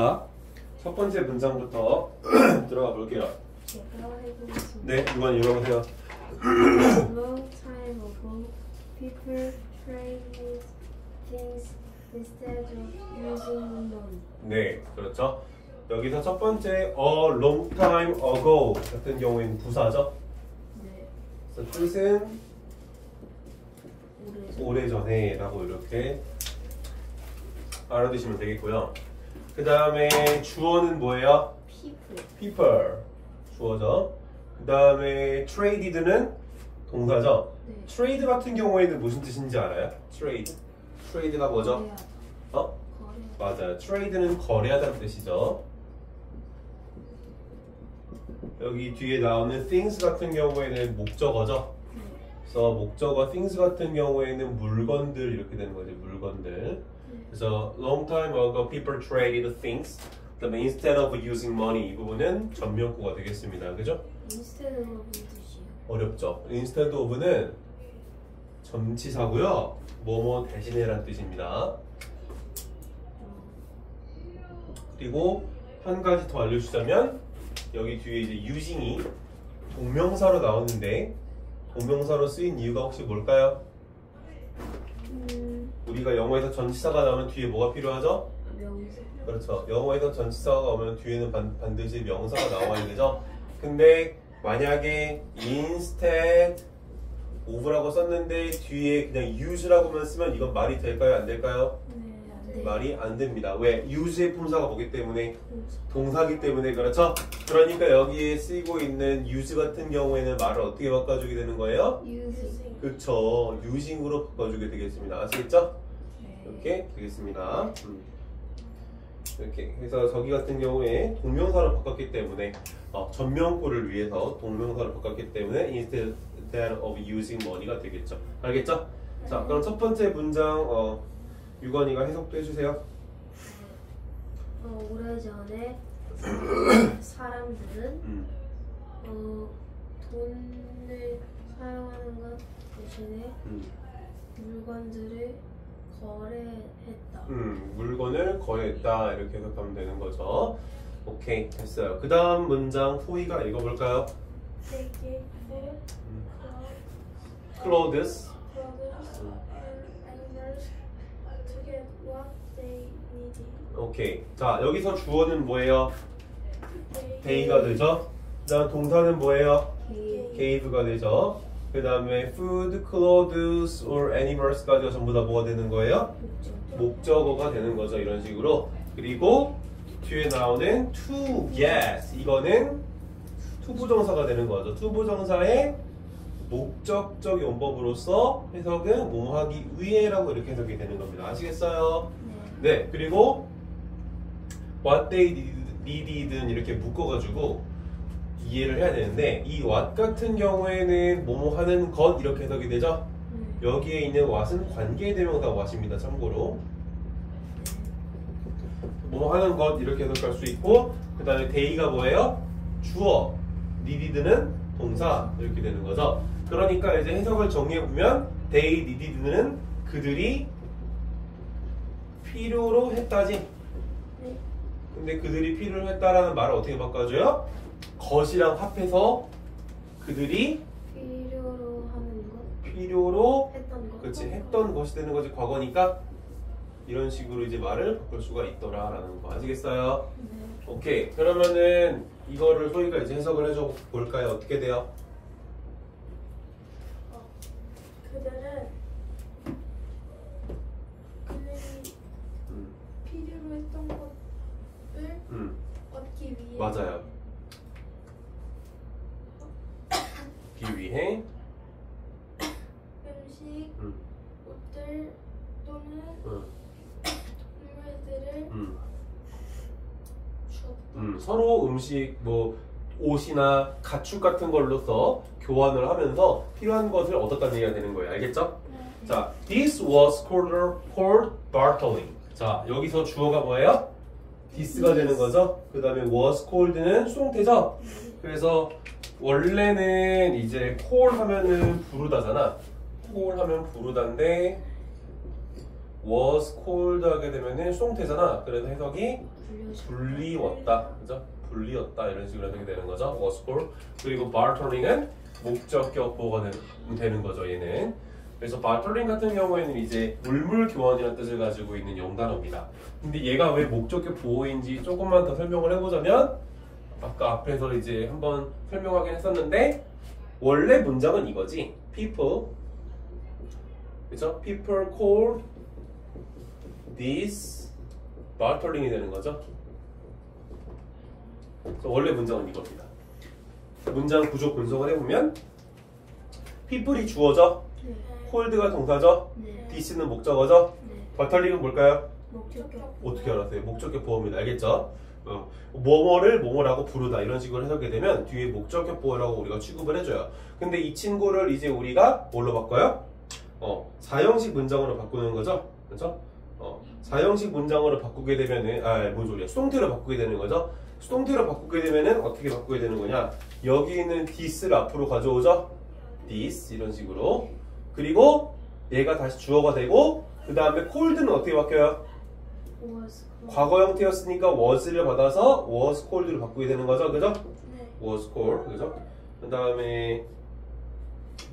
자, 첫 번째 문장부터 들어가 볼게요. 제가 해보겠습니다. 네, 이건 읽어보세요. Long time ago, people traded things instead of using money. 네, 그렇죠. 여기서 첫 번째 a long time ago 같은 경우에는 부사죠. 네. 그래서 뜻은 오래전. 오래전에 라고 이렇게 알아두시면 되겠고요. 그 다음에 주어는 뭐예요? People. people 주어죠. 그 다음에 traded는 동사죠. 네. trade 같은 경우에는 무슨 뜻인지 알아요? trade가 뭐죠? 거래하다. 어? 거래. 맞아요. trade는 거래하다는 뜻이죠. 여기 뒤에 나오는 things 같은 경우에는 목적어죠. 네. 그래서 목적어 things 같은 경우에는 물건들 이렇게 되는 거죠. 물건들. 그래서 long time ago people traded things. 그다음에 instead of using money 이 부분은 전명구가 되겠습니다. 그죠? Instead of 뜻이요. 어렵죠. instead of는 전치사고요. 뭐뭐 대신에란 뜻입니다. 그리고 한 가지 더 알려주자면 여기 뒤에 이제 using이 동명사로 나오는데 동명사로 쓰인 이유가 혹시 뭘까요? 우리가 영어에서 전치사가 나오면 뒤에 뭐가 필요하죠? 명사. 그렇죠. 영어에서 전치사가 오면 뒤에는 반드시 명사가 나와야 되죠. 근데 만약에 instead of라고 썼는데 뒤에 그냥 use라고만 쓰면 이건 말이 될까요? 안 될까요? 네, 안 돼. 말이 안 됩니다. 왜? use의 품사가 뭐기 때문에? 동사기 때문에. 그렇죠? 그러니까 여기에 쓰이고 있는 use 같은 경우에는 말을 어떻게 바꿔주게 되는 거예요? Using. 그렇죠. using으로 바꿔주게 되겠습니다. 아시겠죠? 네. 이렇게 되겠습니다. 이렇게 해서 저기 같은 경우에 동명사로 바꿨기 때문에 전명구를 위해서 동명사로 바꿨기 때문에 instead of using money가 되겠죠. 알겠죠? 자, 그럼 첫 번째 문장 유건이가 해석도 해주세요. 오래전에 사람들은 돈을 사용하는 것 대신에 물건들을 거래했다. 물건을 거래했다 이렇게 해석하면 되는 거죠. 오케이, 됐어요. 그 다음 문장 호이가 읽어볼까요? They gave clothes brothers and animals to get what they needed. 오케이. 자, 여기서 주어는 뭐예요? day가 되죠? 그 다음 동사는 뭐예요? gave가 되죠? 그 다음에 food, clothes, or animals까지가 전부 다 뭐가 되는 거예요? 목적어가 되는 거죠. 이런 식으로. 그리고 뒤에 나오는 to get 이거는 투부정사가 되는 거죠. 투부정사의 목적적 용법으로서 해석은 뭐뭐 하기 위해라고 이렇게 해석이 되는 겁니다. 아시겠어요? 네. 그리고 what they needed는 이렇게 묶어가지고 이해를 해야 되는데 이 what 같은 경우에는 뭐뭐 하는 것 이렇게 해석이 되죠? 여기에 있는 what은 관계대명사 what입니다. 참고로 뭐뭐 하는 것 이렇게 해석할 수 있고 그 다음에 day가 뭐예요? 주어 needed는 동사 이렇게 되는 거죠. 그러니까 이제 해석을 정리해보면 they needed는 그들이 필요로 했다지. 근데 그들이 필요로 했다라는 말을 어떻게 바꿔줘요? 것이랑 합해서 그들이 필요로 하는 것, 필요로 했던 것, 그렇지 했던 것이 되는 거지 과거니까 이런 식으로 이제 말을 바꿀 수가 있더라라는 거 아시겠어요? 네. 오케이 그러면은 이거를 소희가 이제 해석을 해줘 볼까요? 어떻게 돼요? 그들은 그들이 필요로 했던 것을 얻기 위해 맞아요. 기 위해 음식, 옷들 또는 동물들을 주었다. 서로 음식 뭐 옷이나 가축 같은 걸로서 교환을 하면서 필요한 것을 얻었다는 얘기가 되는 거예요. 알겠죠? 네. 자, this was called bartering. 자, 여기서 주어가 뭐예요? this가 되는 거죠. 그 다음에 was called는 수동태죠. 그래서 원래는 이제 call 하면은 부르다잖아. call 하면 부르다인데 was called 하게 되면은 수동태잖아. 그래서 해석이 불리웠다, 그죠? 불리웠다 이런 식으로 해석이 되는 거죠. was cold. 그리고 bartering은 목적격 보호가 되는 거죠. 얘는. 그래서 bartering 같은 경우에는 이제 물물 교환이라는 뜻을 가지고 있는 영단어입니다. 근데 얘가 왜 목적격 보호인지 조금만 더 설명을 해보자면 아까 앞에서 이제 한번 설명하긴 했었는데 원래 문장은 이거지. People, 그죠? People called this bartering이 되는 거죠. 그래서 원래 문장은 이겁니다. 문장 구조 분석을 해보면 people이 주어져, 네. cold가 동사죠, 네. this는 목적어죠, 네. bartering은 뭘까요? 목적격. 어떻게 알았어요? 목적격 보호입니다. 알겠죠? 뭐뭐를 뭐뭐라고 부르다 이런 식으로 해석이 되면 뒤에 목적격 보호라고 우리가 취급을 해줘요. 근데 이 친구를 이제 우리가 뭘로 바꿔요? 사형식 문장으로 바꾸는 거죠. 그렇죠? 사형식 문장으로 바꾸게 되면은 뭔 소리야? 수동태로 바꾸게 되는 거죠. 수동태로 바꾸게 되면은 어떻게 바꾸게 되는 거냐? 여기 있는 this를 앞으로 가져오죠. this 이런 식으로. 그리고 얘가 다시 주어가 되고 그 다음에 cold는 어떻게 바뀌어요? was cold. 과거 형태였으니까 was를 받아서 was cold로 바꾸게 되는 거죠. 그죠? 네. was cold. 그죠? 그 다음에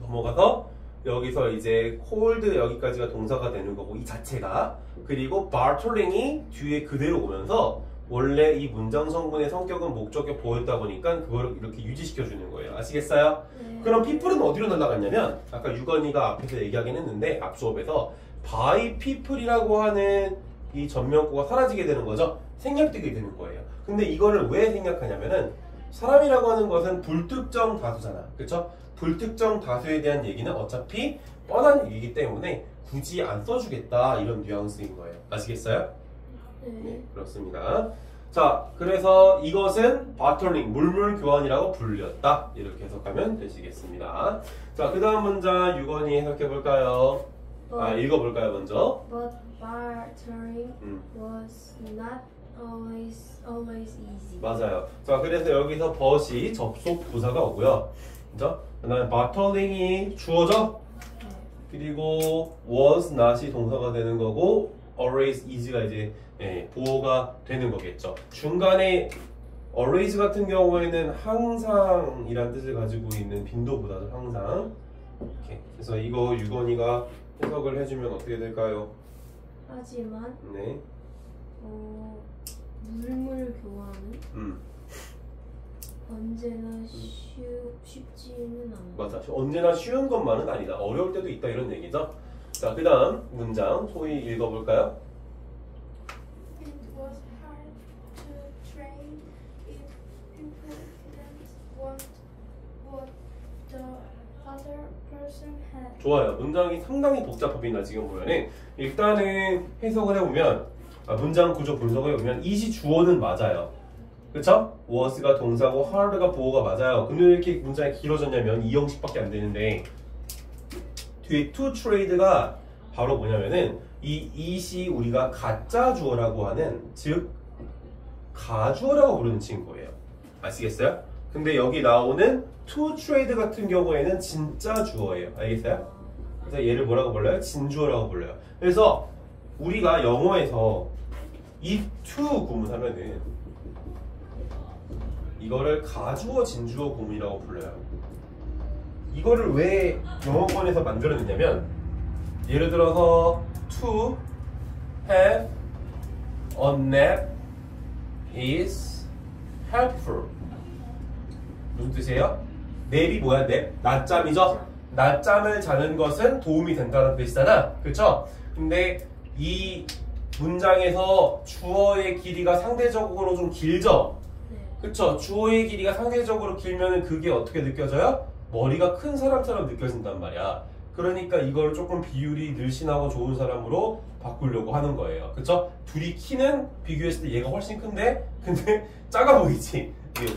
넘어가서 여기서 이제 cold 여기까지가 동사가 되는 거고 이 자체가. 그리고 bartering이 뒤에 그대로 오면서 원래 이 문장 성분의 성격은 목적격 보였다 보니까 그걸 이렇게 유지시켜 주는 거예요. 아시겠어요? 네. 그럼 people은 어디로 날아갔냐면 아까 유건이가 앞에서 얘기하긴 했는데 앞 수업에서 by people이라고 하는 이 전명구가 사라지게 되는 거죠. 생략되게 되는 거예요. 근데 이거를 왜 생략하냐면은 사람이라고 하는 것은 불특정 다수잖아. 그쵸? 불특정 다수에 대한 얘기는 어차피 뻔한 얘기이기 때문에 굳이 안 써주겠다 이런 뉘앙스인 거예요. 아시겠어요? 네, 그렇습니다. 자, 그래서 이것은 bartering, 물물 교환이라고 불렸다. 이렇게 해석하면 되시겠습니다. 자, 그 다음 문장 유건이 해석해 볼까요? 읽어볼까요, 먼저? But bartering was not always easy. 맞아요. 자, 그래서 여기서 but이 접속 부사가 오고요. 그죠? 그 다음에 bartering이 주어져? 그리고 was not이 동사가 되는 거고 always is가 이제 보호가 되는 거겠죠. 중간에 always 같은 경우에는 항상이란 뜻을 가지고 있는 빈도보다도 항상. 이렇게. 그래서 이거 유건이가 해석을 해주면 어떻게 될까요? 하지만 네. 물물 교환은 언제나 쉽지는 않아요. 맞아. 언제나 쉬운 것만은 아니다. 어려울 때도 있다 이런 얘기죠. 자, 그 다음 문장 소희 읽어볼까요? It was hard to train if people didn't want what the other person had. 좋아요. 문장이 상당히 복잡합니다. 지금 보면은 일단은 해석을 해보면 문장 구조 분석을 해보면 it이 주어는 맞아요. 그쵸? was가 동사고 hard가 보호가 맞아요. 근데 왜 이렇게 문장이 길어졌냐면 이 형식밖에 안 되는데 뒤에 to trade가 바로 뭐냐면은 이 it이 우리가 가짜 주어라고 하는 즉 가주어라고 부르는 친구예요. 아시겠어요? 근데 여기 나오는 to trade 같은 경우에는 진짜 주어예요. 알겠어요? 그래서 얘를 뭐라고 불러요? 진주어라고 불러요. 그래서 우리가 영어에서 이 to 구문하면은 이거를 가주어 진주어 구문이라고 불러요. 이거를 왜 영어권에서 만들어냈냐면 예를 들어서 to have a nap is helpful. 무슨 뜻이에요? 냅이 뭐야? 냅? 낮잠이죠? 낮잠을 자는 것은 도움이 된다는 뜻이잖아. 그쵸? 근데 이 문장에서 주어의 길이가 상대적으로 좀 길죠? 그쵸? 주어의 길이가 상대적으로 길면 그게 어떻게 느껴져요? 머리가 큰 사람처럼 느껴진단 말이야. 그러니까 이걸 조금 비율이 늘씬하고 좋은 사람으로 바꾸려고 하는 거예요. 그쵸? 둘이 키는 비교했을 때 얘가 훨씬 큰데 근데 작아 보이지?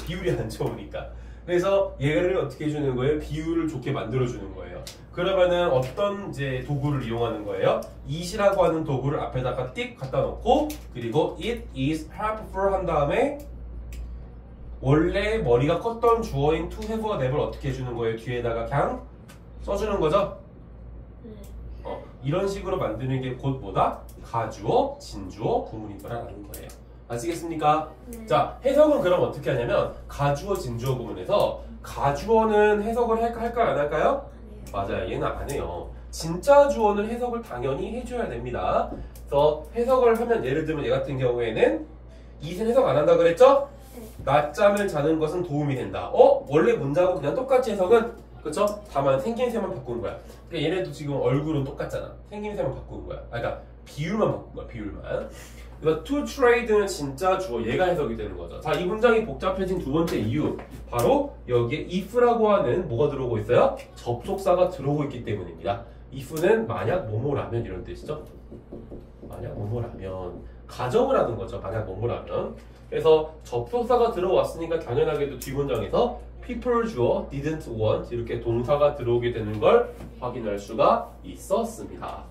비율이 안 좋으니까. 그래서 얘를 어떻게 해주는 거예요? 비율을 좋게 만들어주는 거예요. 그러면은 어떤 이제 도구를 이용하는 거예요? it이라고 하는 도구를 앞에다가 띡 갖다 놓고 그리고 it is helpful 한 다음에 원래 머리가 컸던 주어인 to have와 nav을 어떻게 해주는 거예요? 뒤에다가 그냥 써주는 거죠? 이런 식으로 만드는 게 곧 뭐다? 가주어, 진주어, 구문이다라는 거예요. 아시겠습니까? 네. 자, 해석은 그럼 어떻게 하냐면 가주어, 진주어 구문에서 가주어는 해석을 할까요? 안 할까요? 맞아요. 얘는 안 해요. 진짜 주어는 해석을 당연히 해줘야 됩니다. 그래서 해석을 하면 예를 들면 얘 같은 경우에는 이는 해석 안 한다 그랬죠? 네. 낮잠을 자는 것은 도움이 된다. 원래 문장하고 그냥 똑같이 해석은 그쵸? 다만 생김새만 바꾼 거야. 그러니까 얘네도 지금 얼굴은 똑같잖아. 생김새만 바꾼 거야. 그러니까 비율만 바꾼 거야. 비율만. 그래서 to trade는 진짜 주어 얘가 해석이 되는 거죠. 자, 이 문장이 복잡해진 두 번째 이유 바로 여기에 if라고 하는 뭐가 들어오고 있어요? 접속사가 들어오고 있기 때문입니다. if는 만약 뭐뭐라면 이런 뜻이죠. 만약 뭐뭐라면 가정을 하는 거죠. 만약 뭐뭐라면. 그래서 접속사가 들어왔으니까 당연하게도 뒷문장에서 people 주어 didn't want 이렇게 동사가 들어오게 되는 걸 확인할 수가 있었습니다.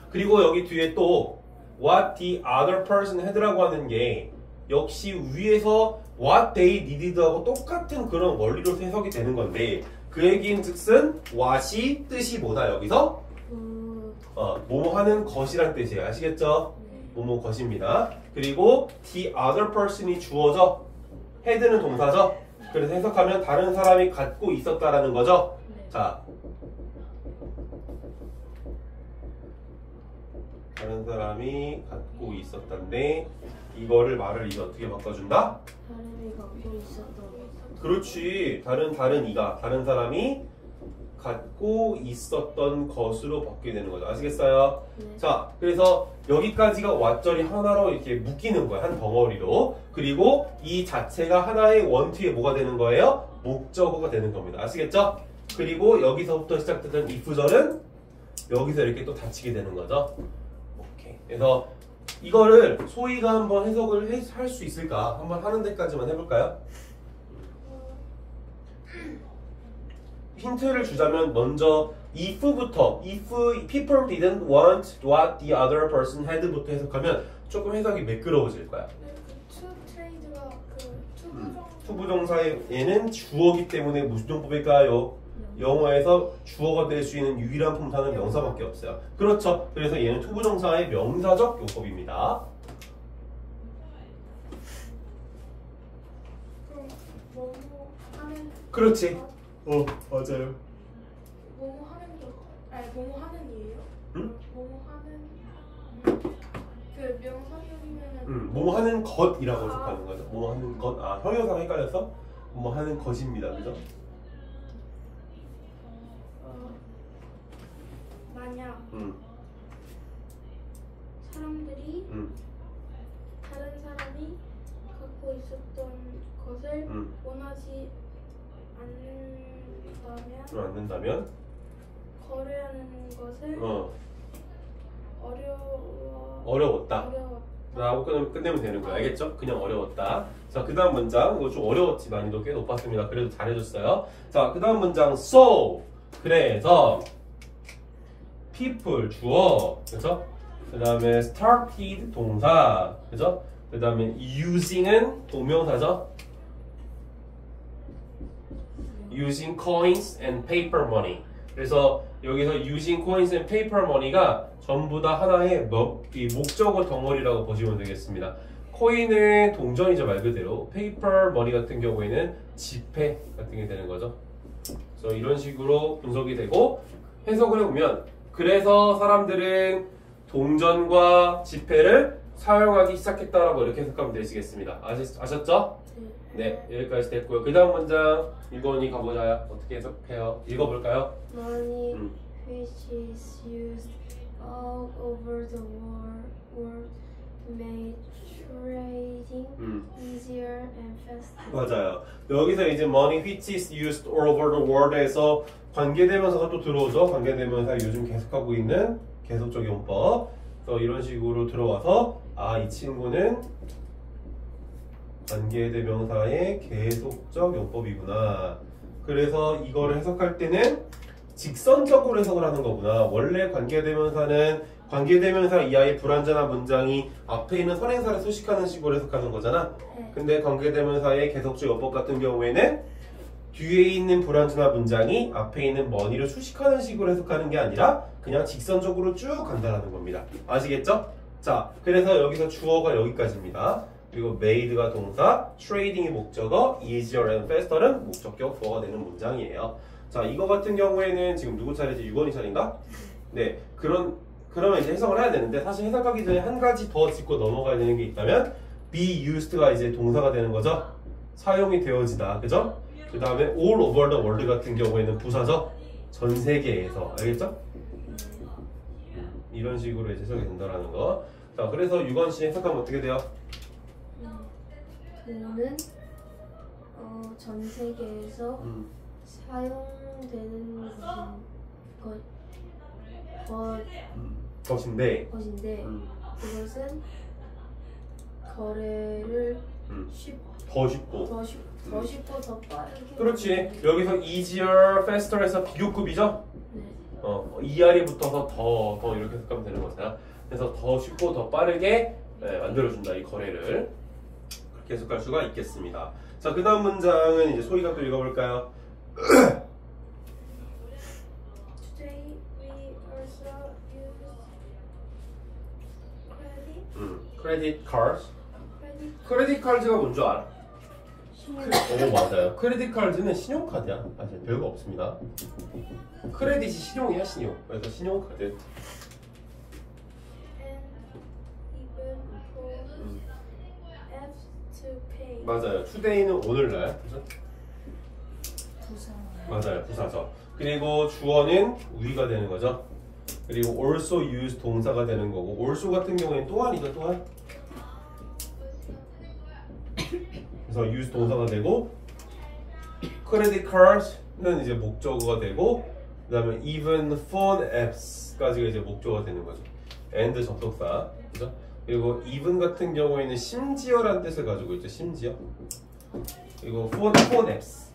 그리고 여기 뒤에 또 what the other person had라고 하는 게 역시 위에서 what they needed 하고 똑같은 그런 원리로 해석이 되는 건데 그 얘기인 즉슨 what이 뜻이 뭐다 여기서? 뭐뭐 하는 것이란 뜻이에요. 아시겠죠? 뭐뭐 것입니다. 그리고 the other person이 주어져 had는 동사죠. 그래서 해석하면 다른 사람이 갖고 있었다라는 거죠. 자, 다른 사람이 갖고 있었단데 이거를 말을 이제 어떻게 바꿔준다? 사람이 갖고 있었던 그렇지. 다른 사람이 갖고 있었던 것으로 바뀌게 되는 거죠. 아시겠어요? 네. 자, 그래서 여기까지가 왓절이 하나로 이렇게 묶이는 거예요. 한 덩어리로. 그리고 이 자체가 하나의 원투에 뭐가 되는 거예요? 목적어가 되는 겁니다. 아시겠죠? 그리고 여기서부터 시작되던 if절은 여기서 이렇게 또 닫히게 되는 거죠. 오케이. 그래서 이거를 소희가 한번 해석을 할 수 있을까? 한번 하는 데까지만 해볼까요? 힌트를 주자면 먼저 if부터 if people didn't want what the other person had부터 해석하면 조금 해석이 매끄러워질 거야. 투 트레이드가 투부정사의 얘는 주어기 때문에 무슨 용법일까요? 영어에서 주어가 될 수 있는 유일한 품사는 명사밖에 없어요. 그렇죠. 그래서 얘는 투부정사의 명사적 용법입니다. 그럼 뭐뭐 하는 그렇지. 맞아요. 뭐뭐 하는 것 아니 뭐뭐 하는이에요? 응? 뭐뭐 하는 그 명사형이면은 뭐뭐 하는 것이라고 해석하는 거죠. 뭐뭐 하는 것. 아, 형용사가 헷갈려서 뭐뭐 하는 것입니다. 그죠? 만약 사람들이 다른 사람이 갖고 있었던 것을 원하지 않는다면 거래하는 것을 어려웠다. 라고 끝내면 되는 거야. 알겠죠? 그냥 어려웠다. 자, 그 다음 문장. 이거 좀 어려웠지. 난이도 꽤 높았습니다. 그래도 잘해줬어요. 자, 그 다음 문장. So. 그래서 people 주어. 그죠? 그 다음에 started 동사. 그죠? 그 다음에 using은 동명사죠? using coins and paper money. 그래서 여기서 using coins and paper money가 전부 다 하나의 이 목적어 덩어리라고 보시면 되겠습니다. 코인은 동전이죠, 말 그대로. paper money 같은 경우에는 지폐 같은 게 되는 거죠. 그래서 이런 식으로 분석이 되고 해석을 해보면 그래서 사람들은 동전과 지폐를 사용하기 시작했다라고 이렇게 해석하면 되시겠습니다. 아셨죠? 네, 여기까지 됐고요. 그 다음 문장 읽어니 가보자요. 어떻게 해석해요? 읽어볼까요? Money which is used all over the world to make trading easier and faster. 맞아요. 여기서 이제 money which is used all over the world에서 관계대명사가 또 들어오죠. 관계대명사 요즘 계속하고 있는 계속적 용법. 그래서 이런 식으로 들어와서 이 친구는 관계대명사의 계속적 용법이구나. 그래서 이거를 해석할 때는 직선적으로 해석을 하는 거구나. 원래 관계대명사는 관계대명사 이하의 불완전한 문장이 앞에 있는 선행사를 수식하는 식으로 해석하는 거잖아. 근데 관계대명사의 계속적 용법 같은 경우에는 뒤에 있는 불완전한 문장이 앞에 있는 money를 수식하는 식으로 해석하는 게 아니라 그냥 직선적으로 쭉 간다라는 겁니다. 아시겠죠? 자, 그래서 여기서 주어가 여기까지입니다. 그리고 made가 동사, trading이 목적어, easier and faster는 목적격 보어가 되는 문장이에요. 자, 이거 같은 경우에는 지금 누구 차례지? 유건이 차례인가? 네, 그러면 이제 해석을 해야 되는데 사실 해석하기 전에 한 가지 더 짚고 넘어가야 되는 게 있다면 be used가 이제 동사가 되는 거죠. 사용이 되어지다, 그죠? 그 다음에 all over the world 같은 경우에는 부사죠. 전 세계에서, 알겠죠? 이런 식으로 이제 해석이 된다라는 거. 자, 그래서 유건 씨 해석하면 어떻게 돼요? 돈은 전 세계에서 사용되는 것인데 그것은 거래를 더 쉽고 더 빠르게. 그렇지. 여기서 easier, faster에서 비교급이죠? 네. ER이 붙어서 더 이렇게 해석하면 되는 거잖아. 그래서 더 쉽고 더 빠르게 만들어준다, 이 거래를. 그렇게 해석할 수가 있겠습니다. 자, 그 다음 문장은 이제 소희가 또 읽어볼까요? Today we also use credit cards. 크레딧 카드가 뭔 줄 알아? 오, 맞아요. 크레딧 카드는 신용카드야. 사실 별거 없습니다. 크레딧이 신용이야, 신용. 그래서 신용카드. And even for apps to pay. 맞아요. today는 오늘날. 그죠? 부사. 맞아요. 부사죠. 그리고 주어는 we가 되는 거죠. 그리고 also use 동사가 되는 거고 also 같은 경우에는 또한이죠. 또한. 그래서 use 동사가 되고 credit cards는 이제 목적어가 되고 그 다음에 even phone apps까지가 이제 목적어가 되는 거죠. and 접속사. 그죠? 그리고 even 같은 경우에는 심지어라는 뜻을 가지고 있죠. 심지어. 그리고 phone apps.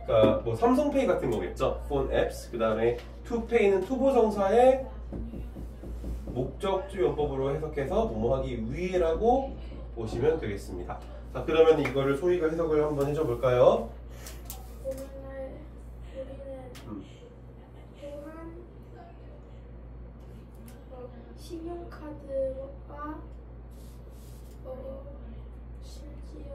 그러니까 뭐 삼성페이 같은 거겠죠. phone apps. 그 다음에 to pay는 투부정사의 목적주 용법으로 해석해서 뭐뭐 하기 위해라고 보시면 되겠습니다. 자, 그러면 이거를 소희가 해석을 한번 해줘 볼까요? 오늘날 우리는 또한 신용카드와 심지어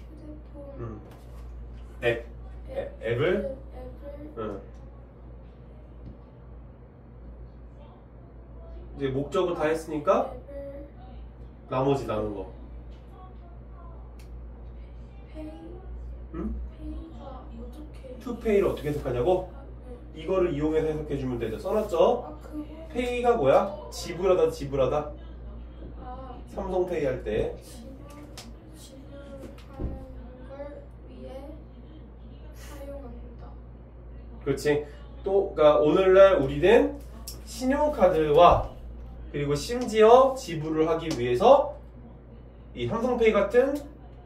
휴대폰 앱을 이제 목적어 다 했으니까 나머지 남은 거. 페이가 어떻게? to pay를 어떻게 해석하냐고? 이거를 이용해서 해석해주면 되죠. 써놨죠? 그거? 페이가 뭐야? 지불하다, 지불하다. 아, 삼성페이 할 때. 지불하는 걸 위해 사용한다. 그렇지. 또, 그러니까 오늘날 우리는 신용카드와 그리고 심지어 지불을 하기 위해서 이 삼성페이 같은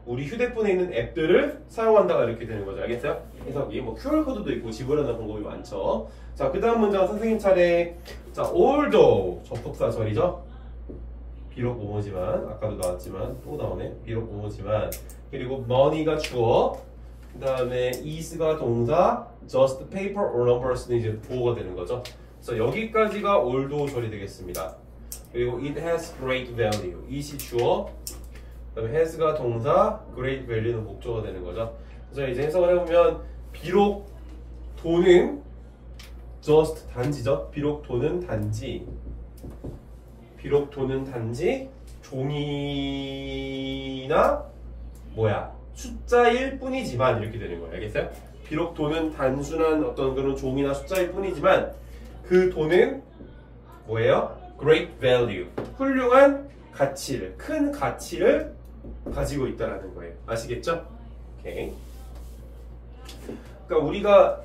우리 휴대폰에 있는 앱들을 사용한다가 이렇게 되는 거죠. 알겠어요? 해석이 뭐 QR코드도 있고 지불하는 방법이 많죠. 자, 그 다음 문장 선생님 차례. 자, although 접속사 절이죠. 비록 뭐뭐지만 아까도 나왔지만 또 나오네. 비록 뭐뭐지만 그리고 money가 주어 그 다음에 is가 동사 just paper or numbers는 이제 보어가 되는 거죠. 그래서 여기까지가 although 절이 되겠습니다. 그리고 it has great value. it이 주어 그 다음에 has가 동사 great value는 목적어가 되는 거죠. 그래서 이제 해석을 해보면 비록 돈은 just 단지죠. 비록 돈은 단지 종이나 뭐야 숫자일 뿐이지만 이렇게 되는 거예요. 알겠어요? 비록 돈은 단순한 어떤 그런 종이나 숫자일 뿐이지만 그 돈은 뭐예요? great value. 훌륭한 가치를, 큰 가치를 가지고 있다라는 거예요. 아시겠죠? 오케이. 그러니까 우리가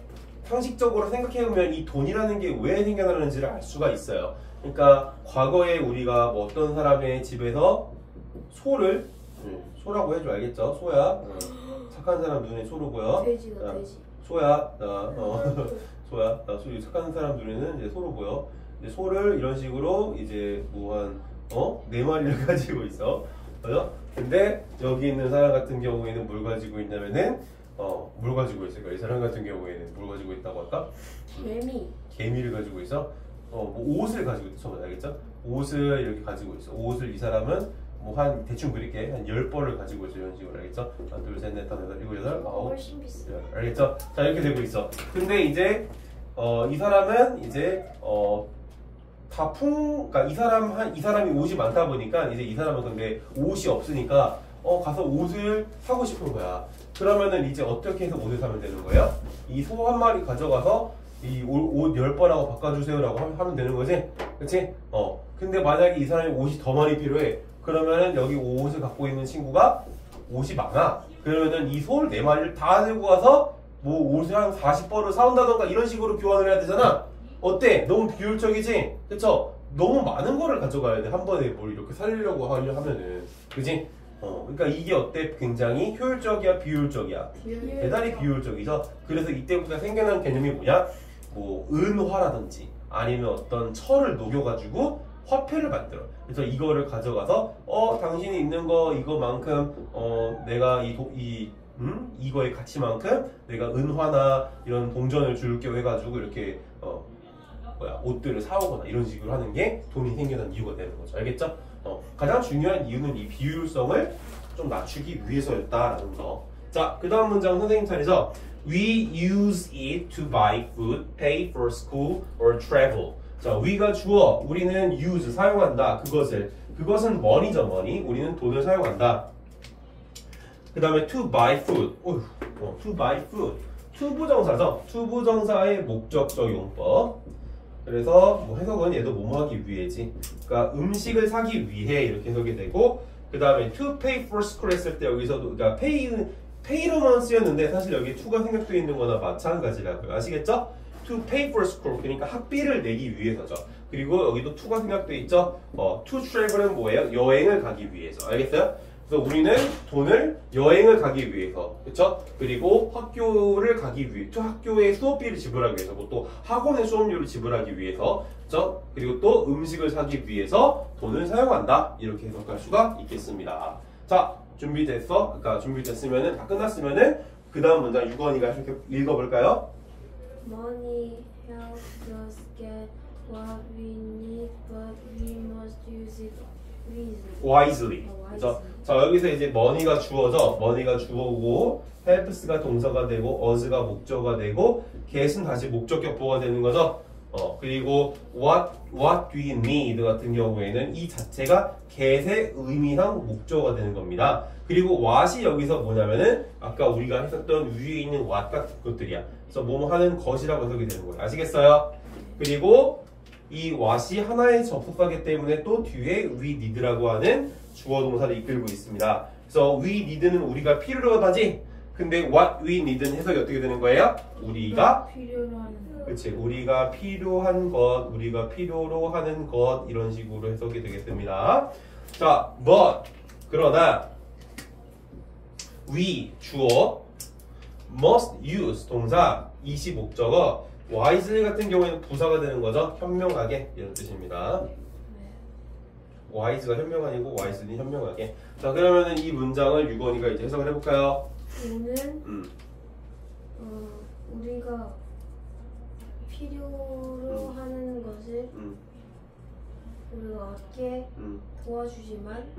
상식적으로 생각해보면 이 돈이라는 게 왜 생겨나는지를 알 수가 있어요. 그러니까 과거에 우리가 뭐 어떤 사람의 집에서 소를 소라고 해줘. 알겠죠? 소야. 착한 사람 눈에 소로고요. 돼지다, 돼지. 소야. 소야. 소 착한 사람 눈에는 이제 소로 보여. 이제 소를 이런 식으로 이제 뭐 한 4마리를 가지고 있어. 그죠? 근데 여기 있는 사람 같은 경우에는 뭘 가지고 있냐면은 뭘 가지고 있을까? 이 사람 같은 경우에는 뭘 가지고 있다고 할까? 개미. 개미를 가지고 있어. 뭐 옷을 가지고 있어. 처음에 알겠죠? 옷을 이렇게 가지고 있어. 옷을 이 사람은 뭐 한 대충 그릴게 한 10벌을 가지고 있어. 이런 식으로 알겠죠? 하나, 둘, 셋, 넷, 다섯, 여덟, 일곱, 여덟, 아홉. 훨씬 비싸. 알겠죠? 자 이렇게 되고 있어. 근데 이제 이 사람은 이제 그러니까 이 사람이 옷이 많다 보니까 이제 이 사람은 근데 옷이 없으니까 가서 옷을 사고 싶은 거야. 그러면은 이제 어떻게 해서 옷을 사면 되는 거예요? 이 소 한 마리 가져가서 이 옷 10벌하고 바꿔주세요라고 하면 되는 거지? 그치? 근데 만약에 이 사람이 옷이 더 많이 필요해. 그러면은 여기 옷을 갖고 있는 친구가 옷이 많아. 그러면은 이 소를 4마리를 다 들고 가서 뭐 옷을 한 40벌을 사온다던가 이런 식으로 교환을 해야 되잖아. 어때? 너무 비효율적이지? 그쵸? 너무 많은 거를 가져가야 돼. 한 번에 뭘 이렇게 살리려고 하면은. 그지? 그러니까 이게 어때? 굉장히 효율적이야? 비효율적이야? 대단히 비효율적이죠? 그래서 이때부터 생겨난 개념이 뭐냐? 뭐 은화라든지 아니면 어떤 철을 녹여가지고 화폐를 만들어. 그래서 이거를 가져가서 당신이 있는 거 이거만큼 내가 이거의 가치만큼 내가 은화나 이런 동전을 줄게 해가지고 이렇게 옷들을 사오거나 이런 식으로 하는 게 돈이 생겨난 이유가 되는 거죠. 알겠죠? 가장 중요한 이유는 이 비효율성을 좀 낮추기 위해서였다라는 거. 자, 그 다음 문장 선생님 차례죠. We use it to buy food, pay for school, or travel. 자, we가 주어, 우리는 use, 사용한다. 그것은 money죠, money. 우리는 돈을 사용한다. 그 다음에 to buy food. to buy food. 투부정사죠. 투부정사의 목적적 용법. 그래서 뭐 해석은 얘도 뭐뭐 하기 위해지. 그러니까 음식을 사기 위해 이렇게 해석이 되고, 그 다음에 to pay for school 했을 때 여기서도 그러니까 pay로만 쓰였는데 사실 여기 to가 생략되어 있는 거나 마찬가지라고요. 아시겠죠? to pay for school 그러니까 학비를 내기 위해서죠. 그리고 여기도 to가 생략되어 있죠. to travel은 뭐예요? 여행을 가기 위해서. 알겠어요? 그래서 우리는 돈을 여행을 가기 위해서, 그렇죠? 그리고 학교를 가기 위해, 또 학교에 수업비를 지불하기 위해서, 또 학원의 수업료를 지불하기 위해서, 그렇죠? 그리고 또 음식을 사기 위해서 돈을 사용한다. 이렇게 해석할 수가 있겠습니다. 자, 준비됐어? 그러니까 준비됐으면은 다 끝났으면은 그 다음 문장 유건이가 이렇게 읽어볼까요? Money helps us get what we need, but we must use it wisely. 그래서 자 여기서 이제 money가 주어져. money가 주어고 helps가 동사가 되고 us가 목적어가 되고 get은 다시 목적격보가 되는 거죠. 그리고 what do you need 같은 경우에는 이 자체가 get의 의미상 목적어가 되는 겁니다. 그리고 what이 여기서 뭐냐면은 아까 우리가 했었던 위에 있는 what 같은 것들이야. 그래서 뭐뭐 하는 것이라고 해석이 되는 거예요. 아시겠어요? 그리고 이 what이 하나의 접속사기 때문에 또 뒤에 we need라고 하는 주어 동사를 이끌고 있습니다. 그래서 we need는 우리가 필요로 하지. 근데 what we need는 해석이 어떻게 되는 거예요? 우리가 필요로 하는 거. 그치, 우리가 필요한 것, 우리가 필요로 하는 것 이런 식으로 해석이 되겠습니다. 자, but 그러나 we 주어, must use 동사, 이시 목적어, wisely 같은 경우에는 부사가 되는 거죠. 현명하게 이런 뜻입니다. wise가 현명하고 wisely는 현명하게. 자, 그러면은 이 문장을 유건이가 이제 해석을 해볼까요? 우는 우리가 필요로 하는 것을 우리가 얻게 도와주지만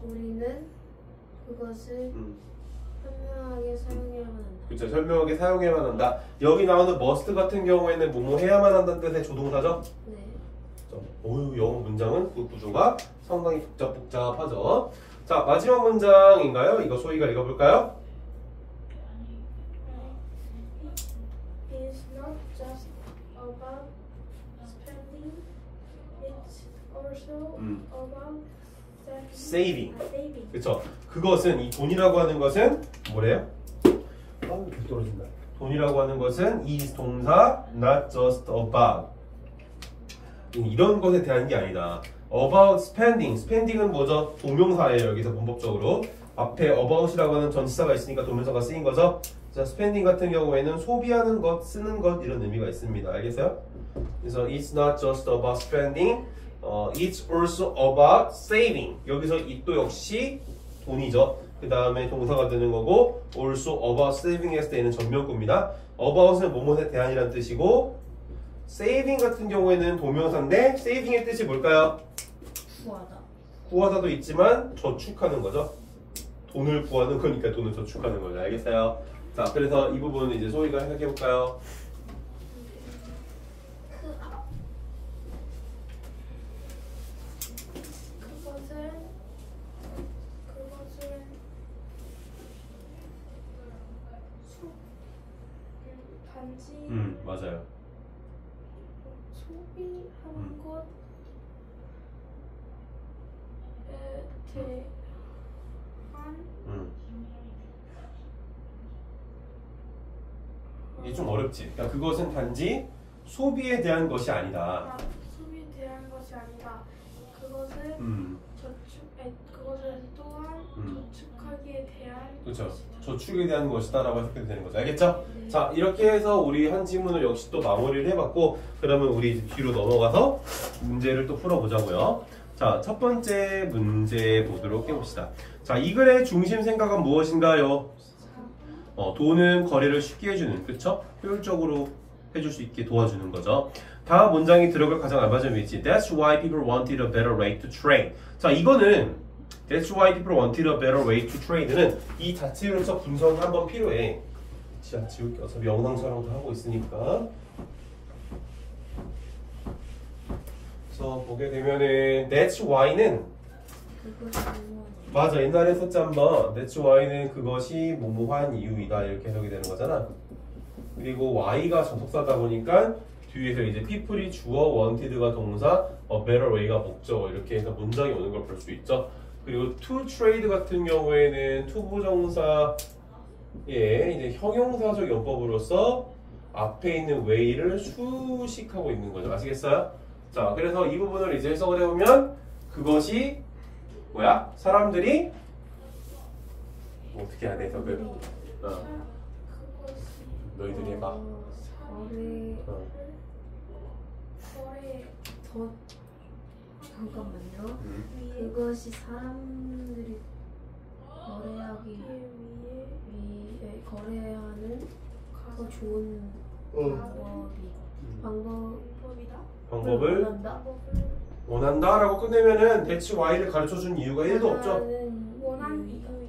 우리는 그것을 현명하게 사용해야만 한다. 그렇죠. 현명하게 사용해야만 한다. 여기 나오는 must 같은 경우에는 뭐뭐 해야만 한다는 뜻의 조동사죠? 네. 영어 문장은 그 구조가 상당히 복잡하죠. 자, 마지막 문장인가요? 이거 소희가 읽어볼까요? It's not just about spending, it's also about saving. saving. 그렇죠. 그것은 이 돈이라고 하는 것은 뭐래요? 계속 떨어진다. 돈이라고 하는 것은 is 동사 not just about 이런 것에 대한 게 아니다. about spending. spending은 뭐죠? 동명사예요. 여기서 문법적으로 앞에 about이라고 하는 전치사가 있으니까 동명사가 쓰인 거죠. 자, spending 같은 경우에는 소비하는 것, 쓰는 것 이런 의미가 있습니다. 알겠어요? 그래서 it's not just about spending, it's also about saving. 여기서 이 또 역시 돈이죠. 그 다음에 동사가 되는 거고 also about saving 했을 때는 전명구입니다. about은 뭐뭐에 대한이란 뜻이고 saving 같은 경우에는 동명사인데 saving의 뜻이 뭘까요? 구하다. 구하다도 있지만 저축하는 거죠. 돈을 구하는 거니까 돈을 저축하는 거죠. 알겠어요? 자, 그래서 이 부분은 이제 소희가 생각해 볼까요? 그것은 단지 맞아요. 소비하는 것에 대한 이게 좀 어렵지. 그러니까 그것은 단지 소비에 대한 것이 아니다. 소비에 대한 것이 아니다. 그것은 그것은 또한 저축하기에 대한 그렇죠. 것이다. 저축에 대한 것이다라고 해석해도 되는 거죠. 알겠죠? 자, 이렇게 해서 우리 한 지문을 역시 또 마무리를 해봤고 그러면 우리 이제 뒤로 넘어가서 문제를 또 풀어보자고요. 자, 첫 번째 문제 보도록 해봅시다. 자, 이 글의 중심 생각은 무엇인가요? 돈은 거래를 쉽게 해주는, 그쵸? 효율적으로 해줄 수 있게 도와주는 거죠. 다음 문장이 들어갈 가장 알맞은 위치. That's why people wanted a better way to trade. 자, 이거는 That's why people wanted a better way to trade는 이 자체로서 분석이 한번 필요해. 자, 지울게. 어차피 영상 촬영도 하고 있으니까. 그래서 보게 되면은 That's why는 맞아, 옛날에 썼지 한번. That's why는 그것이 뭐뭐한 이유이다 이렇게 해석이 되는 거잖아. 그리고 why가 접속사다 보니까 뒤에서 이제 people이 주어, wanted가 동사, a better way가 목적어 이렇게 해서 문장이 오는 걸 볼 수 있죠. 그리고 to trade 같은 경우에는 to 부정사의 이제 형용사적 용법으로서 앞에 있는 way를 수식하고 있는 거죠. 아시겠어요? 자, 그래서 이 부분을 이제 해석을 해보면 그것이 뭐야? 사람들이 어떻게 해야 돼? 해석을? 너희들이 해봐. 잠깐만요. 그것이 사람들이 거래하기 위해 거래해야 하는 더 좋은 방법을 원한다라고 끝내면은 that's why를 가르쳐준 이유가 1도 없죠.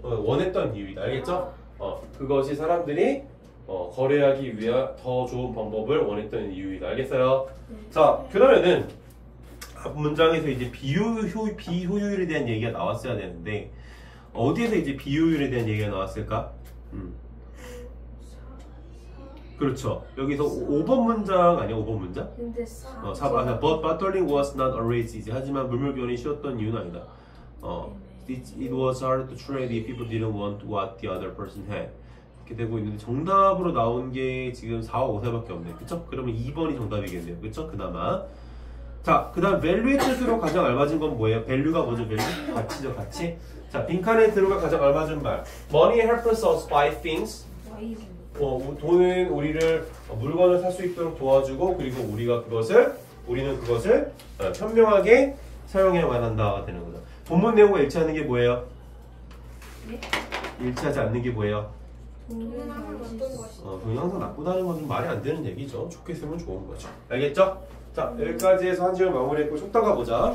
원했던 이유이다. 알겠죠? 그것이 사람들이 거래하기 위해 더 좋은 방법을 원했던 이유이다. 알겠어요? 자, 그러면은 앞 문장에서 이제 비효율에 대한 얘기가 나왔어야 되는데 어디에서 이제 비효율에 대한 얘기가 나왔을까? 그렇죠. 여기서 5번 문장 아니야? 5번 문장? 근데 But battling was not always easy. 하지만 물물교환이 쉬웠던 이유는 아니다. It was hard to trade if people didn't want what the other person had. 이렇게 되고 있는데 정답으로 나온 게 지금 4와 5사밖에 없네. 그쵸? 그러면 2번이 정답이겠네요. 그쵸? 그나마. 자, 그 다음 value의 뜻으로 가장 알맞은 건 뭐예요? value가 뭐죠? value? 가치죠, 가치. 자, 빈칸에 들어가 가장 알맞은 말. Money helps us buy things. 돈은 우리를 물건을 살 수 있도록 도와주고 그리고 우리는 그것을 현명하게 사용해야만 한다가 되는 거죠. 본문 내용과 일치하는 게 뭐예요? 네? 일치하지 않는 게 뭐예요? 돈은 항상 나쁘다는 건 좀 말이 안 되는 얘기죠. 좋게 쓰면 좋은 거죠. 알겠죠? 자, 여기까지 해서 한 지을 마무리했고 속담 가보자.